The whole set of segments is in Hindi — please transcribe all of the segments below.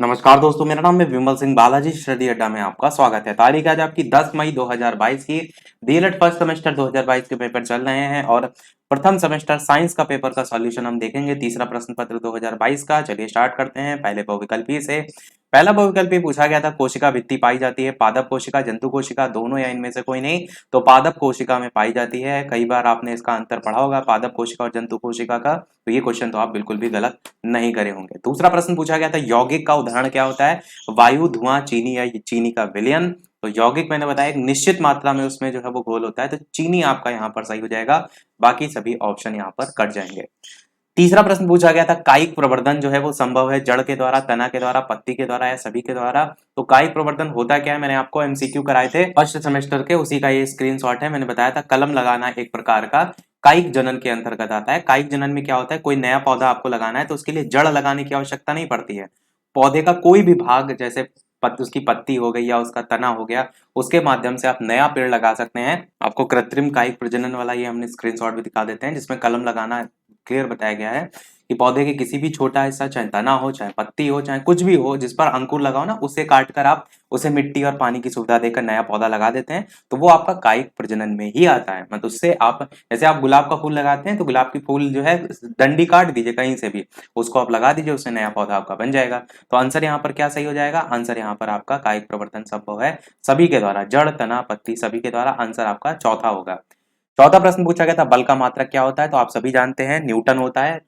नमस्कार दोस्तों, मेरा नाम है विमल सिंह। बालाजी स्टडी अड्डा में आपका स्वागत है। तारीख आज आपकी 10 मई 2022 की। डीएलएड फर्स्ट सेमेस्टर 2022 के पेपर चल रहे हैं और प्रथम सेमेस्टर साइंस का पेपर का सॉल्यूशन हम देखेंगे। तीसरा प्रश्न पत्र 2022 का। चलिए स्टार्ट करते हैं पहले बहुविकल्पी से। पहला बहुविकल्पी पूछा गया था, कोशिका भित्ति पाई जाती है पादप कोशिका, जंतु कोशिका, दोनों या इनमें से कोई नहीं। तो पादप कोशिका में पाई जाती है। कई बार आपने इसका अंतर पढ़ा होगा पादप कोशिका और जंतु कोशिका का। तो ये क्वेश्चन तो आप बिल्कुल भी गलत नहीं करे होंगे। दूसरा प्रश्न पूछा गया था, यौगिक का उदाहरण क्या होता है? वायु, धुआं, चीनी या चीनी का विलयन। तो यौगिक मैंने बताया एक निश्चित मात्रा में उसमें जो है वो घोल होता है, तो चीनी आपका यहाँ पर सही हो जाएगा। बाकी सभी ऑप्शन यहाँ पर कट जाएंगे। तीसरा प्रश्न पूछा गया था, कायिक प्रवर्धन जो है वो संभव है जड़ के द्वारा, तना के द्वारा, पत्ती के द्वारा या सभी के द्वारा। तो कायिक प्रवर्धन होता क्या है? मैंने आपको एमसीक्यू कराए थे फर्स्ट सेमेस्टर के, उसी का ये स्क्रीनशॉट है। मैंने बताया था कलम लगाना एक प्रकार का कायिक जनन के अंतर्गत आता है। कायिक जनन में क्या होता है, कोई नया पौधा आपको लगाना है तो उसके लिए जड़ लगाने की आवश्यकता नहीं पड़ती है। पौधे का कोई भी भाग, जैसे उसकी पत्ती हो गई या उसका तना हो गया, उसके माध्यम से आप नया पेड़ लगा सकते हैं। आपको कृत्रिम कायिक प्रजनन वाला ये हमने स्क्रीनशॉट भी दिखा देते हैं, जिसमें कलम लगाना क्लियर बताया गया है कि पौधे के किसी भी छोटा हिस्सा, चाहे तना हो, चाहे पत्ती हो, चाहे कुछ भी हो, जिस पर अंकुर लगाओ ना, उसे काट कर आप उसे मिट्टी और पानी की सुविधा देकर नया पौधा लगा देते हैं, तो वो आपका कायिक प्रजनन में ही आता है। मतलब उससे आप, जैसे आप गुलाब का फूल लगाते हैं तो गुलाब की फूल जो है डंडी काट दीजिए कहीं से भी, उसको आप लगा दीजिए, उससे नया पौधा आपका बन जाएगा। तो आंसर यहाँ पर क्या सही हो जाएगा? आंसर यहाँ पर आपका कायिक प्रवर्तन संभव है सभी के द्वारा, जड़, तना, पत्ती सभी के द्वारा। आंसर आपका चौथा होगा। चौथा प्रश्न पूछा गया था, बल का मात्रक क्या होता है? तो आप सभी जानते हैं न्यूटन होता है।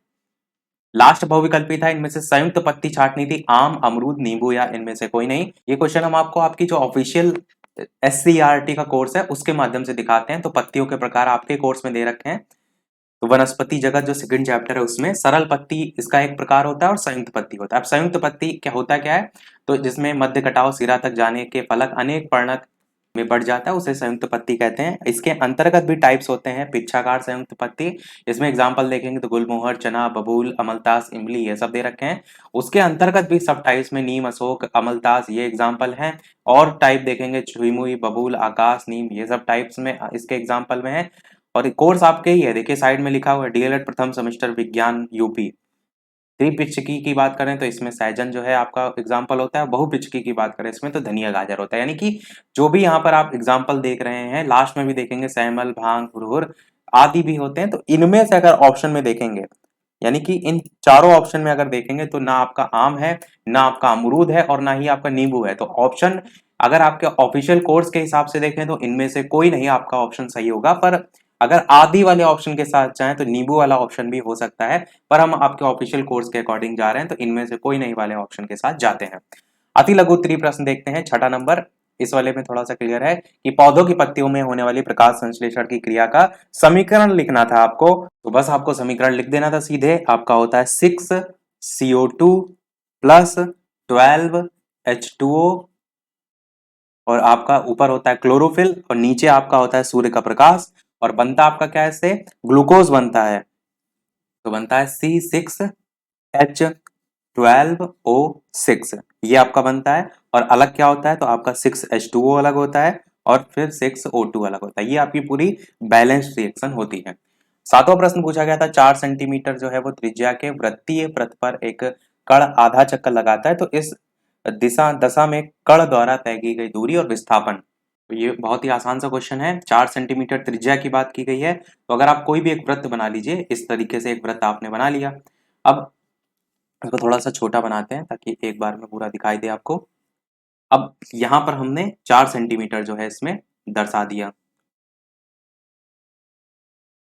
लास्ट बहुविकल्पी था, इनमें से संयुक्त पत्ती छांटनी थी, आम, अमरूद, नींबू या इनमें से कोई नहीं। ये क्वेश्चन हम आपको आपकी जो ऑफिशियल एससीईआरटी का कोर्स है उसके माध्यम से दिखाते हैं। तो पत्तियों के प्रकार आपके कोर्स में दे रखे हैं। तो वनस्पति जगत जो सेकंड चैप्टर है उसमें सरल पत्ती इसका एक प्रकार होता है और संयुक्त पत्ती होता है। अब संयुक्त पत्ती क्या होता क्या है? तो जिसमें मध्य कटाव सिरा तक जाने के फलक अनेक पर्णक में बढ़ जाता है, उसे संयुक्त पत्ती कहते हैं। इसके अंतर्गत भी टाइप्स होते हैं, पिच्छाकार संयुक्त पत्ती। इसमें एग्जांपल देखेंगे तो गुलमोहर, चना, बबूल, अमलतास, इमली ये सब दे रखे हैं। उसके अंतर्गत भी सब टाइप्स में नीम, अशोक, अमलतास ये एग्जांपल हैं। और टाइप देखेंगे छुईमुई, बबूल, आकाश, नीम ये सब टाइप्स में इसके एग्जांपल में है। और कोर्स आपके ही है, देखिए साइड में लिखा हुआ है डीएलएड प्रथम सेमेस्टर विज्ञान यूपी। त्रिपिक्षकी की बात करें तो इसमें सहजन जो है आपका एग्जाम्पल होता है। बहुपिक्षकी की बात करें इसमें तो धनिया गाजर होता है। यानी कि जो भी यहाँ पर आप एग्जाम्पल देख रहे हैं, लास्ट में भी देखेंगे सैमल, भांग, हुरहुर आदि भी होते हैं। तो इनमें से अगर ऑप्शन में देखेंगे, यानी कि इन चारों ऑप्शन में अगर देखेंगे तो ना आपका आम है, ना आपका अमरूद है और ना ही आपका नींबू है। तो ऑप्शन अगर आपके ऑफिशियल कोर्स के हिसाब से देखें तो इनमें से कोई नहीं आपका ऑप्शन सही होगा। पर अगर आदि वाले ऑप्शन के साथ जाएं तो नींबू वाला ऑप्शन भी हो सकता है। पर हम आपके ऑफिशियल कोर्स के अकॉर्डिंग जा रहे हैं तो इनमें से कोई नहीं वाले ऑप्शन के साथ जाते हैं। अति लघु उत्तरीय प्रश्न देखते हैं, छठा नंबर। इस वाले में थोड़ा सा क्लियर है कि पौधों की पत्तियों में होने वाली प्रकाश संश्लेषण की क्रिया का समीकरण लिखना था आपको। तो बस आपको समीकरण लिख देना था सीधे। आपका होता है 6CO2 प्लस 12H2O, और आपका ऊपर होता है क्लोरोफिल और नीचे आपका होता है सूर्य का प्रकाश। और बनता आपका क्या है? इससे ग्लूकोज बनता है। तो बनता है C6H12O6, ये आपका बनता है। और अलग क्या होता है? तो आपका 6H2O अलग होता है और फिर 6O2 अलग होता है। ये आपकी पूरी बैलेंस रिएक्शन होती है। सातवां प्रश्न पूछा गया था, 4 सेंटीमीटर जो है वो त्रिज्या के वृत्तीय पृष्ठ पर एक कण आधा चक्कर लगाता है, तो इस दिशा दशा में कण द्वारा तय की गई दूरी और विस्थापन। तो ये बहुत ही आसान सा क्वेश्चन है। 4 सेंटीमीटर त्रिज्या की बात की गई है। तो अगर आप कोई भी एक वृत्त बना लीजिए, इस तरीके से एक वृत्त आपने बना लिया। अब इसको थोड़ा सा छोटा बनाते हैं ताकि एक बार में पूरा दिखाई दे आपको। अब यहाँ पर हमने 4 सेंटीमीटर जो है इसमें दर्शा दिया।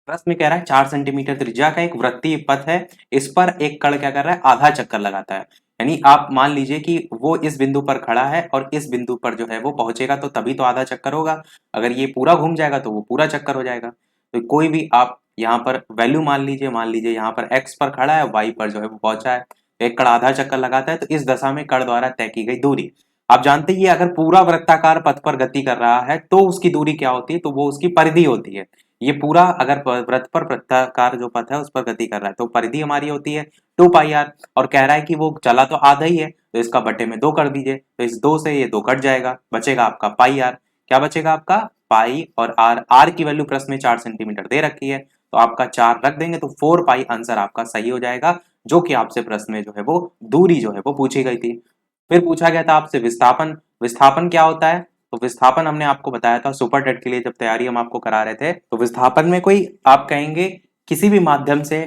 प्रश्न में कह रहा है 4 सेंटीमीटर त्रिज्या का एक वृत्तीय पथ है, इस पर एक कण क्या कर रहा है? आधा चक्कर लगाता है। यानी आप मान लीजिए कि वो इस बिंदु पर खड़ा है और इस बिंदु पर जो है वो पहुंचेगा, तो तभी तो आधा चक्कर होगा। अगर ये पूरा घूम जाएगा तो वो पूरा चक्कर हो जाएगा। तो कोई भी आप यहाँ पर वैल्यू मान लीजिए यहाँ पर एक्स पर खड़ा है, वाई पर जो है वो पहुंचा है। एक कण आधा चक्कर लगाता है तो इस दशा में कण द्वारा तय की गई दूरी। आप जानते ही अगर पूरा वृत्ताकार पथ पर गति कर रहा है तो उसकी दूरी क्या होती है? तो वो उसकी परिधि होती है। ये पूरा अगर वृत्त पर वृत्ताकार जो पथ है उस पर गति कर रहा है तो परिधि हमारी होती है 2πr। और कह रहा है कि वो चला तो आधा ही है, तो इसका बटे में 2 कर दीजिए, तो इस 2 से ये 2 कट जाएगा, बचेगा आपका पाई आर। क्या बचेगा आपका? पाई और आर। आर की वैल्यू प्रश्न में 4 सेंटीमीटर दे रखी है, तो आपका 4 रख देंगे तो 4 पाई आंसर आपका सही हो जाएगा, जो कि आपसे प्रश्न में जो है वो दूरी जो है वो पूछी गई थी। फिर पूछा गया था आपसे विस्थापन। विस्थापन क्या होता है? तो विस्थापन हमने आपको बताया था सुपर टेट के लिए जब तैयारी हम आपको करा रहे थे। तो विस्थापन में कोई आप कहेंगे किसी भी माध्यम से,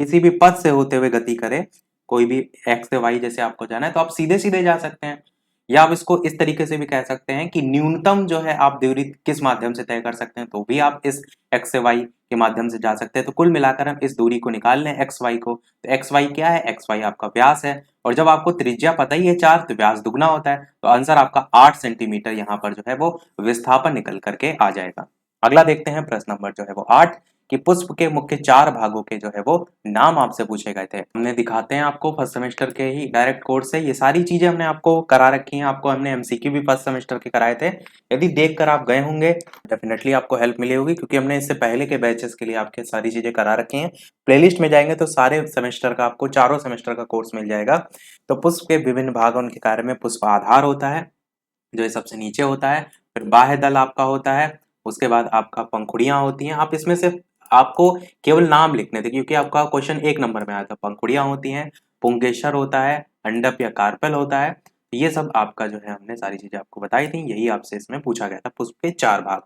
किसी भी पथ से होते हुए गति करे, कोई भी एक्स से वाई जैसे आपको जाना है तो आप सीधे सीधे जा सकते हैं, या आप इसको इस तरीके से भी कह सकते हैं कि न्यूनतम जो है आप दूरी किस माध्यम से तय कर सकते हैं, तो भी आप इस एक्स से वाई के माध्यम से जा सकते हैं। तो कुल मिलाकर हम इस दूरी को निकाल लें एक्स वाई को, तो एक्स वाई क्या है? एक्स वाई आपका व्यास है, और जब आपको त्रिज्या पता ही है 4 तो व्यास दुगना होता है, तो आंसर आपका 8 सेंटीमीटर यहाँ पर जो है वो विस्थापन निकल करके आ जाएगा। अगला देखते हैं प्रश्न नंबर जो है वो 8, कि पुष्प के मुख्य 4 भागों के जो है वो नाम आपसे पूछे गए थे। हमने दिखाते हैं आपको फर्स्ट सेमेस्टर के ही डायरेक्ट कोर्स से ये सारी चीजें हमने आपको करा रखी हैं, आपको हमने एमसीक्यू भी फर्स्ट सेमेस्टर के कराए थे। यदि देखकर आप गए होंगे डेफिनेटली आपको हेल्प मिली होगी, क्योंकि हमने इससे पहले के बैचेस के लिए आपके सारी चीजें करा रखी हैं। प्लेलिस्ट में जाएंगे तो सारे सेमेस्टर का आपको चारों सेमेस्टर का कोर्स मिल जाएगा। तो पुष्प के विभिन्न भाग उनके कार्य में पुष्प आधार होता है जो ये सबसे नीचे होता है, फिर बाह्य दल आपका होता है, उसके बाद आपका पंखुड़ियां होती हैं। आप इसमें से आपको केवल नाम लिखने थे क्योंकि आपका क्वेश्चन 1 नंबर में आया था। पंखुड़ियां होती हैं, पुंकेसर होता है, अंडप या कार्पेल होता है। ये सब आपका जो है हमने सारी चीजें आपको बताई थी, यही आपसे इसमें पूछा गया था पुष्प के 4 भाग।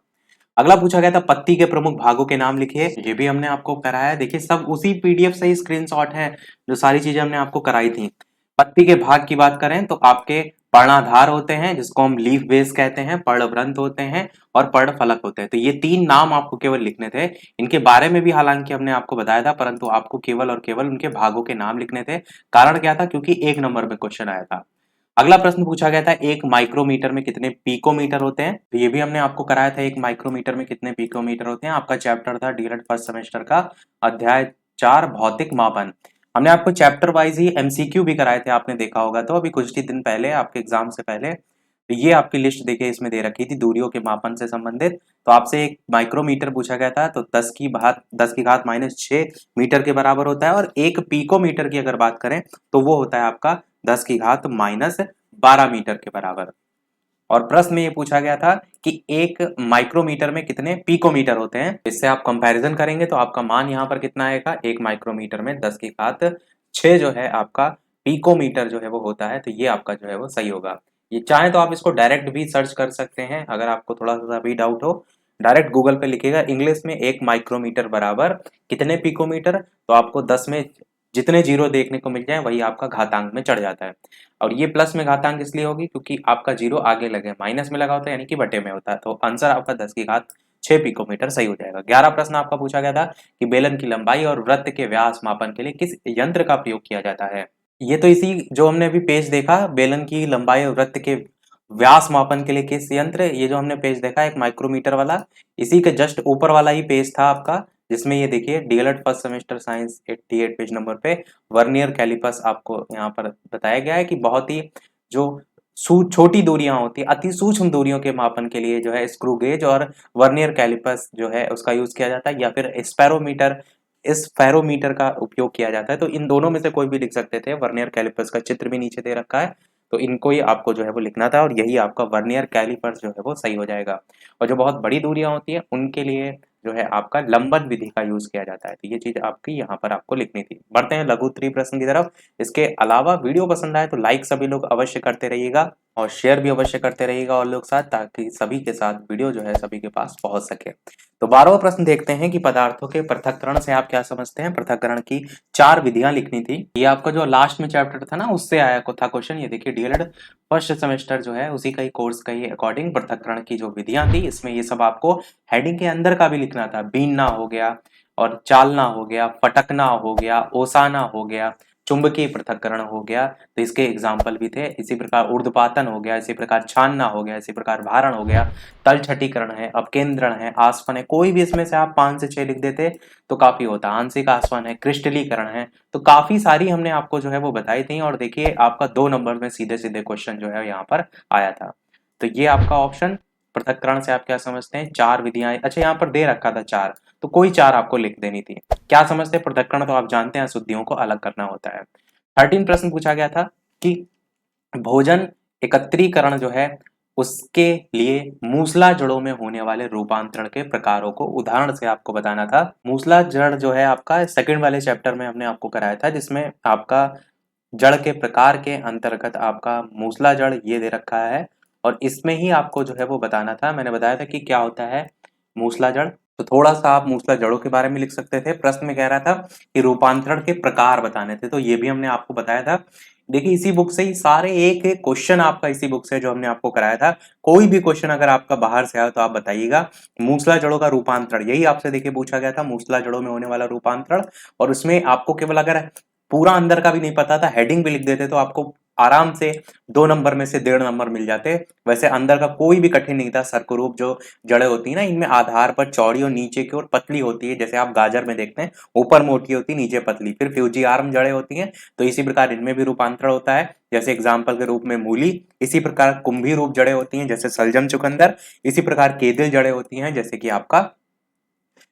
अगला पूछा गया था पत्ती के प्रमुख भागों के नाम लिखिए, ये भी हमने आपको कराया है। देखिए सब उसी पीडीएफ से ही स्क्रीनशॉट है जो सारी चीजें हमने आपको कराई थी। पत्ती के भाग की बात करें तो आपके पर्णाधार होते हैं जिसको हम लीफ बेस कहते हैं, पर्णवृंत होते हैं और पर्णफलक होते हैं। तो ये 3 नाम आपको केवल लिखने थे। इनके बारे में भी हालांकि हमने आपको बताया था, परंतु आपको केवल और केवल उनके भागों के नाम लिखने थे। कारण क्या था? क्योंकि 1 नंबर में क्वेश्चन आया था। अगला प्रश्न पूछा गया था 1 माइक्रोमीटर में कितने पिकोमीटर होते हैं? तो ये भी हमने आपको कराया था 1 माइक्रोमीटर में कितने पिकोमीटर होते हैं। आपका चैप्टर था डीएलएड फर्स्ट सेमेस्टर का अध्याय 4 भौतिक मापन। हमने आपको चैप्टर वाइज ही एमसीक्यू भी कराए थे, आपने देखा होगा तो अभी कुछ ही दिन पहले आपके एग्जाम से पहले। तो ये आपकी लिस्ट देखिए इसमें दे रखी थी दूरियों के मापन से संबंधित। तो आपसे 1 माइक्रोमीटर पूछा गया था तो 10 की घात -6 मीटर के बराबर होता है, और 1 पिकोमीटर की अगर बात करें तो वो होता है आपका 10 की घात -12 मीटर के बराबर। और प्रश्न में ये पूछा गया था कि 1 माइक्रोमीटर में कितने पिकोमीटर होते हैं। इससे आप कंपैरिजन करेंगे तो आपका मान यहाँ पर कितना आएगा? 1 माइक्रोमीटर में 10 की घात 6 जो है आपका पिकोमीटर जो है वो होता है। तो ये आपका जो है वो सही होगा। ये चाहे तो आप इसको डायरेक्ट भी सर्च कर सकते हैं, अगर आपको थोड़ा सा भी डाउट हो डायरेक्ट गूगल पे लिखिएगा इंग्लिश में 1 माइक्रोमीटर बराबर कितने पिकोमीटर, तो आपको 10 में जितने जीरो देखने को मिल जाए वही आपका घातांक में चढ़ जाता है। और ये प्लस में घातांक इसलिए होगी क्योंकि आपका जीरो आगे लगे माइनस में लगा होता है, यानी कि बटे में होता है। तो आंसर आपका 10 की घात 6 पिकोमीटर सही हो जाएगा। 11 प्रश्न आपका पूछा गया था कि बेलन की लंबाई और वृत्त के व्यास मापन के लिए किस यंत्र का प्रयोग किया जाता है। ये तो इसी जो हमने अभी पेज देखा बेलन की लंबाई और वृत्त के व्यास मापन के लिए किस यंत्र, ये जो हमने पेज देखा 1 माइक्रोमीटर वाला, इसी के जस्ट ऊपर वाला ही पेज था आपका, जिसमें ये देखिए DElEd first semester science 88 page number पे वर्नियर कैलिपर्स आपको यहाँ पर बताया गया है कि बहुत ही जो छोटी दूरियां होती है, अति सूक्ष्म दूरियों के मापन के लिए जो है स्क्रू गेज और वर्नियर कैलिपर्स जो है उसका यूज किया जाता है, या फिर स्पैरोमीटर इस फेरोमीटर का उपयोग किया जाता है। तो इन दोनों में से कोई भी लिख सकते थे। वर्नियर कैलिपर्स का चित्र भी नीचे दे रखा है, तो इनको ही आपको जो है वो लिखना था, और यही आपका वर्नियर कैलिपर्स जो है वो सही हो जाएगा। और जो बहुत बड़ी दूरियां होती है उनके लिए जो है आपका लंबन विधि का यूज किया जाता है। तो ये चीज आपकी यहाँ पर आपको लिखनी थी। बढ़ते हैं लघु उत्तरीय प्रश्न की तरफ। इसके अलावा वीडियो पसंद आए तो लाइक सभी लोग अवश्य करते रहिएगा और शेयर भी अवश्य करते रहिएगा और लोग साथ, ताकि सभी के साथ वीडियो जो है सभी के पास पहुंच सके। तो 12वां प्रश्न देखते हैं कि पदार्थों के पृथक्करण से आप क्या समझते हैं। पृथक्करण की 4 विधियां लिखनी थी। ये आपका जो लास्ट में चैप्टर था ना उससे आया को था क्वेश्चन। ये देखिए डीएलएड फर्स्ट सेमेस्टर जो है उसी का ही कोर्स का ही अकॉर्डिंग पृथक्करण की जो विधियां थी इसमें ये सब आपको हेडिंग के अंदर का भी लिखना था। बीनना हो गया और चालना हो गया, फटकना हो गया, ओसाना हो गया, चुंबकीय पृथक्करण हो गया, तो इसके एग्जाम्पल भी थे। इसी प्रकार ऊर्ध्वपातन हो गया, इसी प्रकार छानना हो गया, इसी प्रकार भारण हो गया, तल छठीकरण है, अपकेंद्रण है, आस्वन है। कोई भी इसमें से आप 5 से 6 लिख देते तो काफी होता। आंशिक आस्वन है, क्रिस्टलीकरण है, तो काफी सारी हमने आपको जो है वो बताई थी। और देखिए आपका 2 नंबर में सीधे सीधे क्वेश्चन जो है यहाँ पर आया था। तो ये आपका ऑप्शन पृथक्करण से आप क्या समझते हैं। 4 विधियां, अच्छा यहाँ पर दे रखा था 4, तो कोई 4 आपको लिख देनी थी। क्या समझते हैं पृथक्करण, तो आप जानते हैं अशुद्धियों को अलग करना होता है। 13 प्रश्न पूछा गया था कि भोजन एकत्रीकरण जो है उसके लिए मूसला जड़ों में होने वाले रूपांतरण के प्रकारों को उदाहरण से आपको बताना था। मूसला जड़ जो है आपका सेकंड वाले चैप्टर में हमने आपको कराया था, जिसमें आपका जड़ के प्रकार के अंतर्गत आपका मूसला जड़ ये दे रखा है और इसमें ही आपको जो है वो बताना था। मैंने बताया था कि क्या होता है मूसला जड़। तो थोड़ा सा आप मूसला जड़ों के बारे में लिख सकते थे। प्रश्न में कह रहा था कि रूपांतरण के प्रकार बताने थे, तो ये भी हमने आपको बताया था। देखिए इसी बुक से ही सारे एक एक क्वेश्चन आपका इसी बुक से जो हमने आपको कराया था। कोई भी क्वेश्चन अगर आपका बाहर से आया तो आप बताइएगा। मूसला जड़ों का रूपांतरण यही आपसे देखिए पूछा गया था, मूसला जड़ों में होने वाला रूपांतरण। और उसमें आपको केवल अगर पूरा अंदर का भी नहीं पता था, हेडिंग भी लिख देते तो आपको आराम से 2 नंबर में से 1.5 नंबर मिल जाते। वैसे अंदर का कोई भी कठिन नहीं था। सर्करूप जो जड़ें होती है ना, इनमें आधार पर चौड़ी और नीचे की ओर पतली होती है। जैसे आप गाजर में देखते हैं, ऊपर मोटी होती है, नीचे पतली। फिर फ्यूजियार्म जड़ें होती हैं, तो इसी प्रकार इनमें भी रूपांतरण होता है। जैसे एग्जाम्पल के रूप में मूली। इसी प्रकार कुंभी रूप जड़ें होती हैं, जैसे सलजम, चुकंदर। इसी प्रकार केदिल जड़ें होती हैं, जैसे कि आपका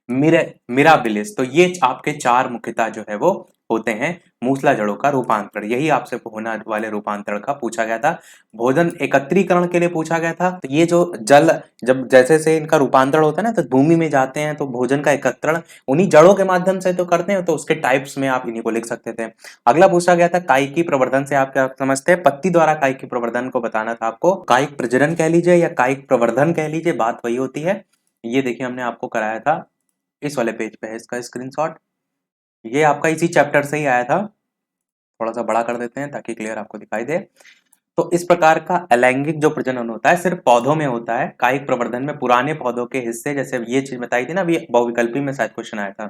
मिराबिलिस। तो ये आपके 4 मुख्यतः जो है वो होते हैं मूसला जड़ों का रूपांतरण। यही आपसे होने वाले रूपांतरण का पूछा गया था। भोजन एकत्रीकरण के लिए पूछा गया था। तो ये जो जल जब जैसे से इनका रूपांतरण होता है ना, तो भूमि में जाते हैं, तो भोजन का एकत्रण उन्हीं जड़ों के माध्यम से तो करते हैं। तो उसके टाइप्स में आप इन्हीं को लिख सकते थे। अगला पूछा गया था कायिकी प्रवर्धन से आप क्या समझते हैं। पत्ती द्वारा कायिकी प्रवर्धन को बताना था आपको। कायिक प्रजनन कह लीजिए या कायिक प्रवर्धन कह लीजिए, बात वही होती है। ये देखिए हमने आपको कराया था, इस वाले पेज पे है इसका स्क्रीनशॉट। ये आपका इसी चैप्टर से ही आया था। थोड़ा सा बड़ा कर देते हैं ताकि क्लियर आपको दिखाई दे। तो इस प्रकार का अलैंगिक जो प्रजनन होता है सिर्फ पौधों में होता है। कायिक प्रवर्धन में पुराने पौधों के हिस्से, जैसे ये चीज बताई थी ना, अभी बहुविकल्पी में शायद क्वेश्चन आया था,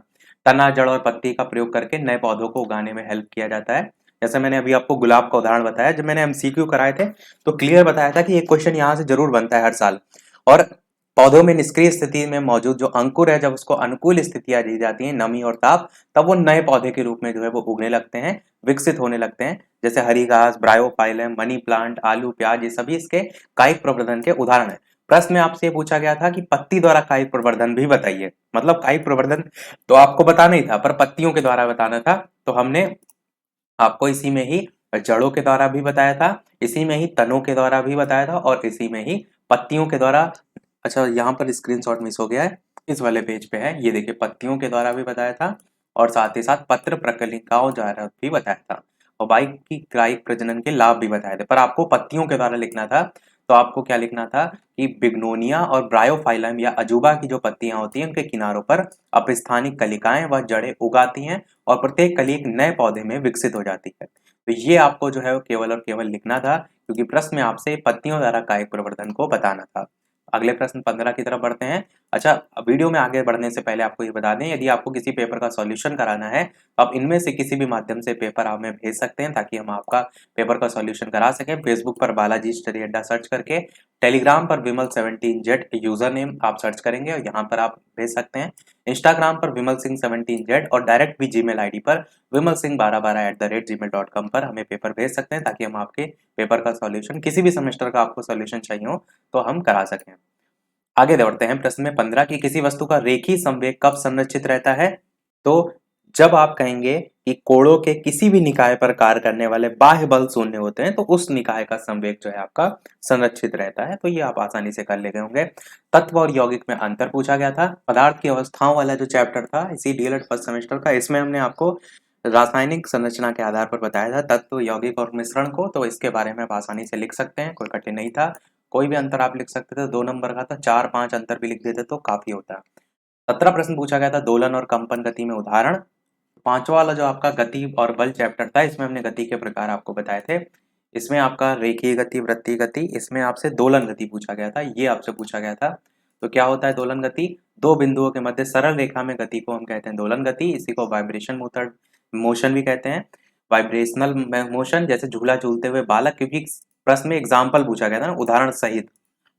तना, जड़ और पत्ती का प्रयोग करके नए पौधों को उगाने में हेल्प किया जाता है। जैसे मैंने अभी आपको गुलाब का उदाहरण बताया, जब मैंने एमसीक्यू कराए थे तो क्लियर बताया था कि एक क्वेश्चन यहाँ से जरूर बनता है हर साल। और पौधों में निष्क्रिय स्थिति में मौजूद जो अंकुर है, जब उसको अनुकूल स्थितियां दी जाती हैं, नमी और ताप, तब वो नए पौधे के रूप में जो है वो उगने लगते हैं, विकसित होने लगते हैं। जैसे हरी घास, ब्रायोफाइलम, मनी प्लांट, आलू, प्याज, ये सभी इसके कायिक प्रवर्धन के उदाहरण है। प्रश्न में आपसे पूछा गया था कि पत्ती द्वारा कायिक प्रवर्धन भी बताइए। मतलब कायिक प्रवर्धन तो आपको बताना ही था, पर पत्तियों के द्वारा बताना था। तो हमने आपको इसी में ही जड़ों के द्वारा भी बताया था, इसी में ही तनों के द्वारा भी बताया था, और इसी में ही पत्तियों के द्वारा। अच्छा, यहाँ पर स्क्रीनशॉट मिस हो गया है, इस वाले पेज पे है, ये देखिए पत्तियों के द्वारा भी बताया था और साथ ही साथ पत्र प्रकलिकाओं द्वारा भी बताया था, और बाइक की कायिक प्रजनन के लाभ भी बताए थे। पर आपको पत्तियों के द्वारा लिखना था। तो आपको क्या लिखना था कि बिग्नोनिया और ब्रायोफाइलम या अजूबा की जो पत्तियां होती हैं, उनके किनारों पर अपस्थानिक कलिकाएं व जड़ें उगाती हैं और प्रत्येक कली एक नए पौधे में विकसित हो जाती है। तो ये आपको जो है वो केवल और केवल लिखना था, क्योंकि प्रश्न में आपसे पत्तियों द्वारा कायिक प्रवर्धन को बताना था। अगले प्रश्न 15 की तरफ बढ़ते हैं। अच्छा, वीडियो में आगे बढ़ने से पहले आपको ये बता दें, यदि आपको किसी पेपर का सॉल्यूशन कराना है तो आप इनमें से किसी भी माध्यम से पेपर हमें भेज सकते हैं, ताकि हम आपका पेपर का सॉल्यूशन करा सकें। फेसबुक पर बालाजी स्टडी अड्डा सर्च करके, टेलीग्राम पर विमल 17Z यूजर नेम आप सर्च करेंगे और यहाँ पर आप भेज सकते हैं। इंस्टाग्राम पर विमल सिंह 17Z और डायरेक्ट भी जीमेल आईडी पर विमल सिंह 1212@gmail.com पर हमें पेपर भेज सकते हैं, ताकि हम आपके पेपर का सॉल्यूशन, किसी भी सेमेस्टर का आपको सॉल्यूशन चाहिए हो तो हम करा सकें। आगे बढ़ते हैं प्रश्न में 15 की किसी वस्तु का रेखीय संवेग कब संरक्षित रहता है। तो जब आप कहेंगे कि कोणों के किसी भी निकाय पर कार्य करने वाले बाह्य बल शून्य होते हैं, तो उस निकाय का संवेग जो है आपका संरक्षित रहता है। तो ये आप आसानी से कर ले गए होंगे। तत्व और यौगिक में अंतर पूछा गया था। पदार्थ की अवस्थाओं वाला जो चैप्टर था इसी डीएलएड फर्स्ट सेमेस्टर का, इसमें हमने आपको रासायनिक संरचना के आधार पर बताया था तत्व, यौगिक और मिश्रण को। तो इसके बारे में आप आसानी से लिख सकते हैं, कोई कठिन नहीं था। कोई भी अंतर आप लिख सकते थे, 2 नंबर का था। 4-5 अंतर भी लिख देते तो काफी होता। 17 प्रश्न पूछा गया था दोलन और कंपन गति में उदाहरण। पांचवा वाला जो आपका गति और बल चैप्टर था, इसमें हमने गति के प्रकार आपको बताए थे। इसमें आपका रेखीय गति, वृत्तीय गति, इसमें आपसे दोलन गति पूछा गया था, ये आपसे पूछा गया था। तो क्या होता है दोलन गति? दो बिंदुओं के मध्य सरल रेखा में गति को हम कहते हैं दोलन गति। इसी को वाइब्रेशन मेथड मोशन भी कहते हैं, वाइब्रेशनल मोशन। जैसे झूला झूलते हुए बालक, क्योंकि प्रश्न में एग्जाम्पल पूछा गया था ना उदाहरण सहित,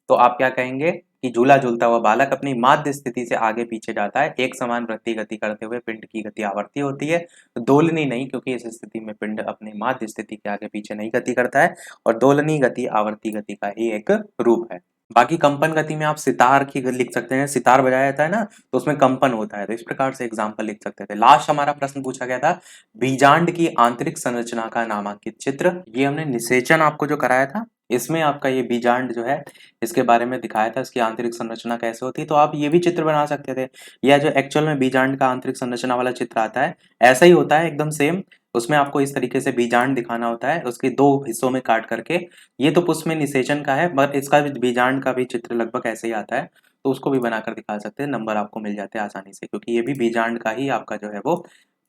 तो आप क्या कहेंगे कि झूला झूलता हुआ बालक अपनी माध्य स्थिति से आगे पीछे जाता है। एक समान वृत्तीय गति करते हुए पिंड की गति आवर्ती होती है, दोलनी नहीं, क्योंकि इस स्थिति में पिंड अपनी माध्य स्थिति के आगे पीछे नहीं गति करता है, और दोलनी गति आवर्ती गति का ही एक रूप है। बाकी कंपन गति में आप सितार की लिख सकते हैं, सितार बजाया जाता है ना, तो उसमें कंपन होता है, तो इस प्रकार से एग्जाम्पल लिख सकते थे। लास्ट हमारा प्रश्न पूछा गया था बीजांड की आंतरिक संरचना का नामांकित चित्र। ये हमने निषेचन आपको जो कराया था, इसमें आपका ये बीजांड जो है इसके बारे में दिखाया था, इसकी आंतरिक संरचना कैसे होती है। तो आप ये भी चित्र बना सकते थे, या जो एक्चुअल में बीजांड का आंतरिक संरचना वाला चित्र आता है ऐसा ही होता है एकदम सेम। उसमें आपको इस तरीके से बीजांड दिखाना होता है, उसके 2 हिस्सों में काट करके। ये तो पुष्प में निषेचन का है, पर इसका भी बीजांड का भी चित्र लगभग ऐसे ही आता है, तो उसको भी बनाकर दिखा सकते हैं, नंबर आपको मिल जाते हैं आसानी से, क्योंकि ये भी बीजांड का ही आपका जो है वो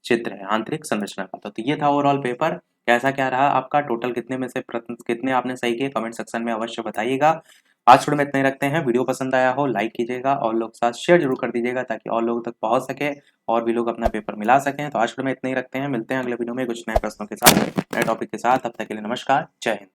चित्र है, आंतरिक संरचना का। तो ये था ओवरऑल पेपर। कैसा क्या रहा आपका, टोटल कितने में से प्रश्न कितने आपने सही किए, कमेंट सेक्शन में अवश्य बताइएगा। आज वीडियो में इतना ही रखते हैं। वीडियो पसंद आया हो लाइक कीजिएगा और लोग साथ शेयर जरूर कर दीजिएगा, ताकि और लोगों तक पहुंच सके और भी लोग अपना पेपर मिला सकें। तो आज वीडियो में इतना ही रखते हैं, मिलते हैं अगले वीडियो में कुछ नए प्रश्नों के साथ, नए टॉपिक के साथ। तब तक के लिए नमस्कार, जय हिंद।